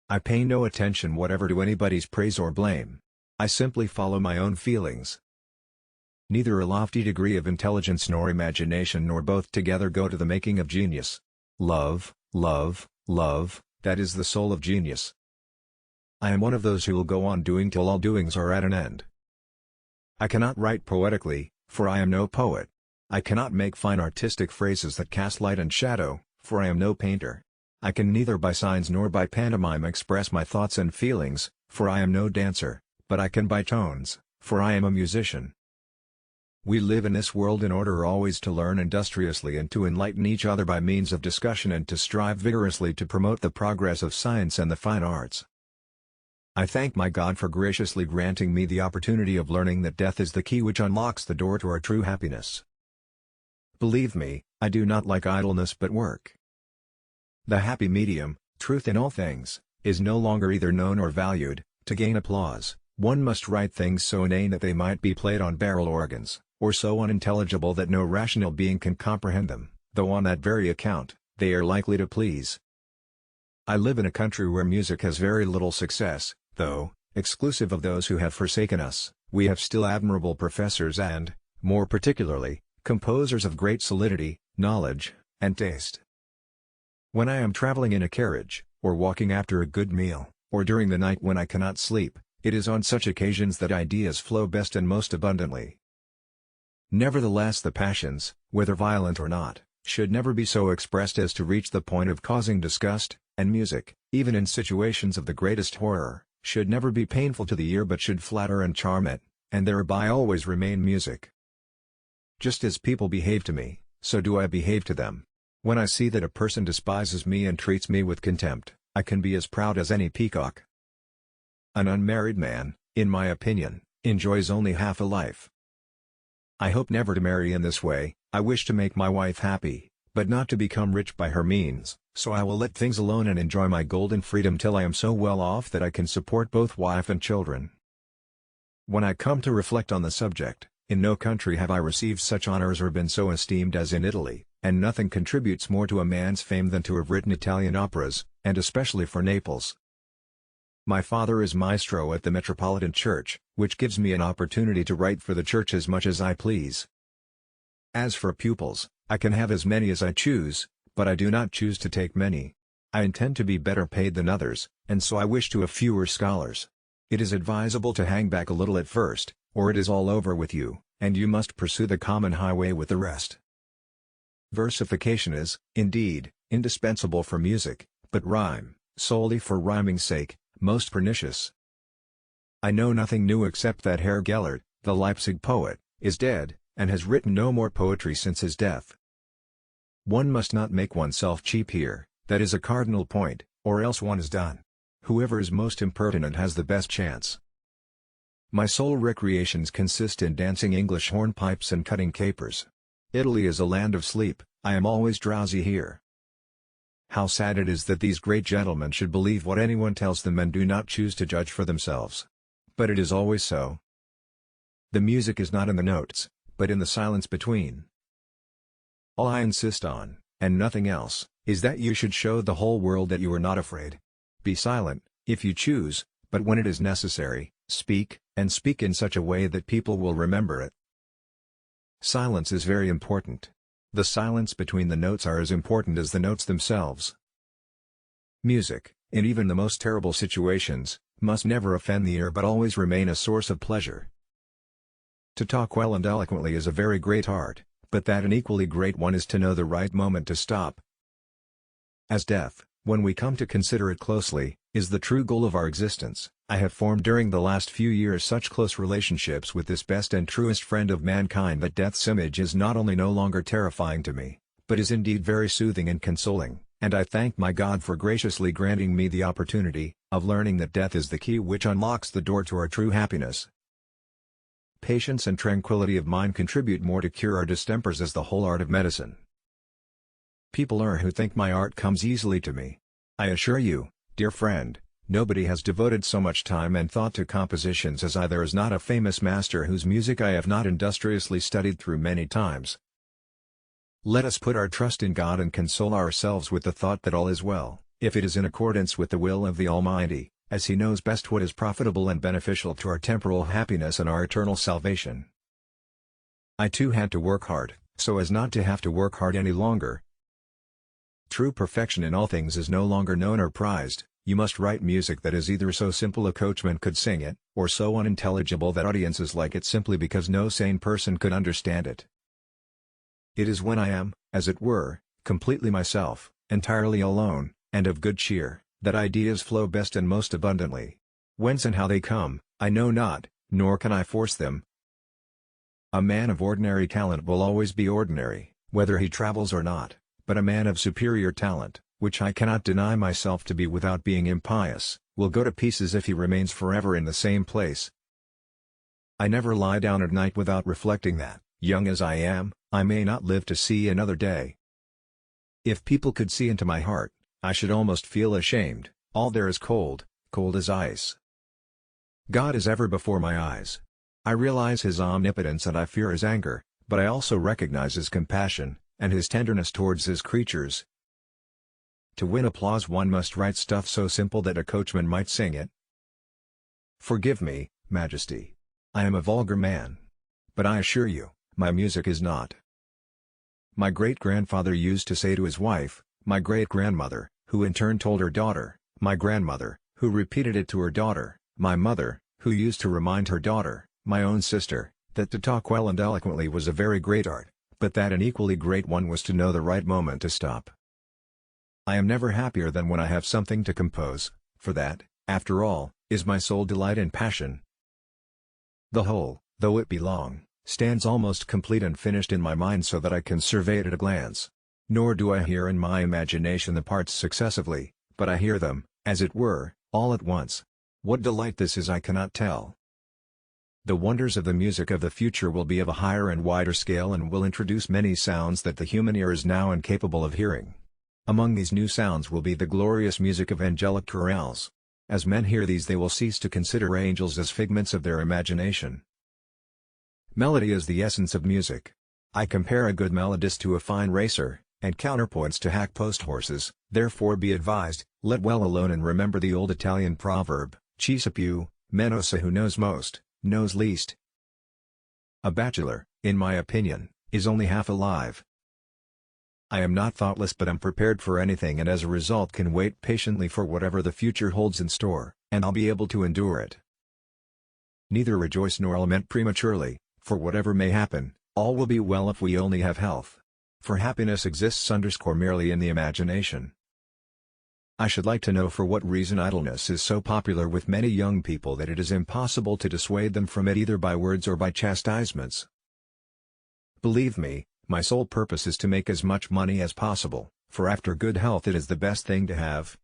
I pay no attention whatever to anybody's praise or blame. I simply follow my own feelings. Neither a lofty degree of intelligence nor imagination nor both together go to the making of genius. Love, love, love, that is the soul of genius. I am one of those who will go on doing till all doings are at an end. I cannot write poetically, for I am no poet. I cannot make fine artistic phrases that cast light and shadow, for I am no painter. I can neither by signs nor by pantomime express my thoughts and feelings, for I am no dancer, but I can by tones, for I am a musician. We live in this world in order always to learn industriously and to enlighten each other by means of discussion and to strive vigorously to promote the progress of science and the fine arts. I thank my God for graciously granting me the opportunity of learning that death is the key which unlocks the door to our true happiness. Believe me, I do not like idleness but work. The happy medium, truth in all things, is no longer either known or valued. To gain applause, one must write things so inane that they might be played on barrel organs, or so unintelligible that no rational being can comprehend them, though on that very account, they are likely to please. I live in a country where music has very little success, though, exclusive of those who have forsaken us, we have still admirable professors and, more particularly, composers of great solidity, knowledge, and taste. When I am traveling in a carriage, or walking after a good meal, or during the night when I cannot sleep, it is on such occasions that ideas flow best and most abundantly. Nevertheless, the passions, whether violent or not, should never be so expressed as to reach the point of causing disgust, and music, even in situations of the greatest horror, should never be painful to the ear but should flatter and charm it, and thereby always remain music. Just as people behave to me, so do I behave to them. When I see that a person despises me and treats me with contempt, I can be as proud as any peacock. An unmarried man, in my opinion, enjoys only half a life. I hope never to marry in this way. I wish to make my wife happy, but not to become rich by her means, so I will let things alone and enjoy my golden freedom till I am so well off that I can support both wife and children. When I come to reflect on the subject, in no country have I received such honors or been so esteemed as in Italy, and nothing contributes more to a man's fame than to have written Italian operas, and especially for Naples. My father is maestro at the Metropolitan Church, which gives me an opportunity to write for the church as much as I please. As for pupils, I can have as many as I choose, but I do not choose to take many. I intend to be better paid than others, and so I wish to have fewer scholars. It is advisable to hang back a little at first, or it is all over with you, and you must pursue the common highway with the rest. Versification is, indeed, indispensable for music, but rhyme, solely for rhyming's sake, most pernicious. I know nothing new except that Herr Gellert, the Leipzig poet, is dead, and has written no more poetry since his death. One must not make oneself cheap here, that is a cardinal point, or else one is done. Whoever is most impertinent has the best chance. My sole recreations consist in dancing English hornpipes and cutting capers. Italy is a land of sleep, I am always drowsy here. How sad it is that these great gentlemen should believe what anyone tells them and do not choose to judge for themselves. But it is always so. The music is not in the notes, but in the silence between. All I insist on, and nothing else, is that you should show the whole world that you are not afraid. Be silent, if you choose, but when it is necessary, speak, and speak in such a way that people will remember it. Silence is very important. The silence between the notes are as important as the notes themselves. Music, in even the most terrible situations, must never offend the ear but always remain a source of pleasure. To talk well and eloquently is a very great art, but that an equally great one is to know the right moment to stop. As death, when we come to consider it closely, is the true goal of our existence, I have formed during the last few years such close relationships with this best and truest friend of mankind that death's image is not only no longer terrifying to me, but is indeed very soothing and consoling, and I thank my God for graciously granting me the opportunity of learning that death is the key which unlocks the door to our true happiness. Patience and tranquility of mind contribute more to cure our distempers as the whole art of medicine. People are who think my art comes easily to me. I assure you, dear friend, nobody has devoted so much time and thought to compositions as I. There is not a famous master whose music I have not industriously studied through many times. Let us put our trust in God and console ourselves with the thought that all is well. if it is in accordance with the will of the Almighty, as He knows best what is profitable and beneficial to our temporal happiness and our eternal salvation. I too had to work hard, so as not to have to work hard any longer. True perfection in all things is no longer known or prized. You must write music that is either so simple a coachman could sing it, or so unintelligible that audiences like it simply because no sane person could understand it. It is when I am, as it were, completely myself, entirely alone, and of good cheer, that ideas flow best and most abundantly. Whence and how they come, I know not, nor can I force them. A man of ordinary talent will always be ordinary, whether he travels or not, but a man of superior talent, which I cannot deny myself to be without being impious, will go to pieces if he remains forever in the same place. I never lie down at night without reflecting that, young as I am, I may not live to see another day. If people could see into my heart, I should almost feel ashamed. All there is cold, cold as ice. God is ever before my eyes. I realize His omnipotence and I fear His anger, but I also recognize His compassion, and His tenderness towards His creatures. To win applause one must write stuff so simple that a coachman might sing it. Forgive me, Majesty. I am a vulgar man. But I assure you, my music is not. My great-grandfather used to say to his wife, my great-grandmother, who in turn told her daughter, my grandmother, who repeated it to her daughter, my mother, who used to remind her daughter, my own sister, that to talk well and eloquently was a very great art, but that an equally great one was to know the right moment to stop. I am never happier than when I have something to compose, for that, after all, is my sole delight and passion. The whole, though it be long, stands almost complete and finished in my mind so that I can survey it at a glance. Nor do I hear in my imagination the parts successively, but I hear them, as it were, all at once. What delight this is I cannot tell. The wonders of the music of the future will be of a higher and wider scale and will introduce many sounds that the human ear is now incapable of hearing. Among these new sounds will be the glorious music of angelic chorales. As men hear these they will cease to consider angels as figments of their imagination. Melody is the essence of music. I compare a good melodist to a fine racer, and counterpoints to hack post horses. Therefore be advised, let well alone and remember the old Italian proverb, Chi sa più, meno sa who knows most, knows least. A bachelor, in my opinion, is only half alive. I am not thoughtless but am prepared for anything and as a result can wait patiently for whatever the future holds in store, and I'll be able to endure it. Neither rejoice nor lament prematurely, for whatever may happen, all will be well if we only have health. For happiness exists merely in the imagination. I should like to know for what reason idleness is so popular with many young people that it is impossible to dissuade them from it either by words or by chastisements. Believe me, my sole purpose is to make as much money as possible, for after good health it is the best thing to have,